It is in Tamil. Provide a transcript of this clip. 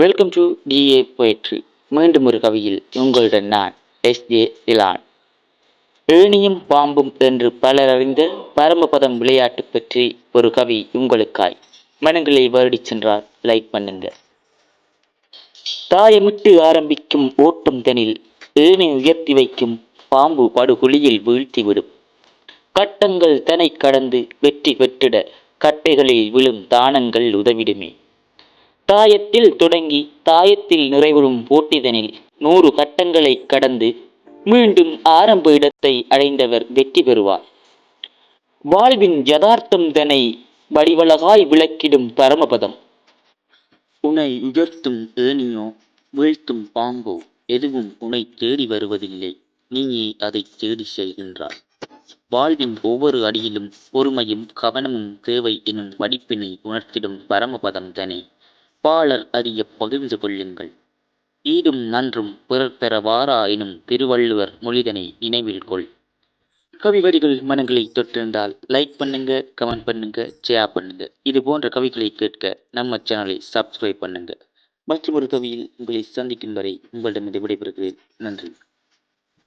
Welcome to DA poetry. மீண்டும் ஒரு கவியில் உங்களுடன் நான் எஸ்.ஜே. திலான். ஏணியும் பாம்பும் என்று பலர் அறிந்த பரமபதம் விளையாட்டு பற்றி ஒரு கவி உங்களுக்காய். மனங்களை வருடிச் சென்றார். லைக் பண்ணுங்க. தாயமிட்டு ஆரம்பிக்கும் ஓட்டம் தனில் ஏணி உயர்த்தி வைக்கும் பாம்பு படுகுழியில் வீழ்த்திவிடும். கட்டங்கள் தனை கடந்து வெற்றி பெற்றிட கட்டைகளில் விழும் தானங்கள் உதவிடுமே. தாயத்தில் தொடங்கி தாயத்தில் நிறைவுறும் போட்டிதனில் 100 கட்டங்களை கடந்து மீண்டும் ஆரம்ப இடத்தை அடைந்தவர் வெற்றி பெறுவார். வாழ்வின் யதார்த்தம் தனை வடிவழகாய் விளக்கிடும் பரமபதம். உன்னை உயர்த்தும் ஏணியோ வீழ்த்தும் பாம்போ எதுவும் உன்னை தேடி வருவதில்லை, நீயே அதை தேடி செல்கின்றாய். வாழ்வின் ஒவ்வொரு அடியிலும் பொறுமையும் கவனமும் தேவை எனும் படிப்பினை உணர்த்திடும் பரமபதம் தனே பாலர் அறிய பகிர்ந்து கொள்ளுங்கள். ஈடும் நன்றும் பிறர் பெற வாரா எனும் திருவள்ளுவர் மொழிதனை நினைவில் கொள். கவி வரிகள் மனங்களை தொட்டிருந்தால் லைக் பண்ணுங்க, கமெண்ட் பண்ணுங்க, ஷேர் பண்ணுங்க. இது போன்ற கவிகளை கேட்க நம்ம சேனலை சப்ஸ்கிரைப் பண்ணுங்க. மற்றும் ஒரு கவியில் உங்களை சந்திக்கும் வரை உங்களிடம் விடைபெறுகிறேன். நன்றி.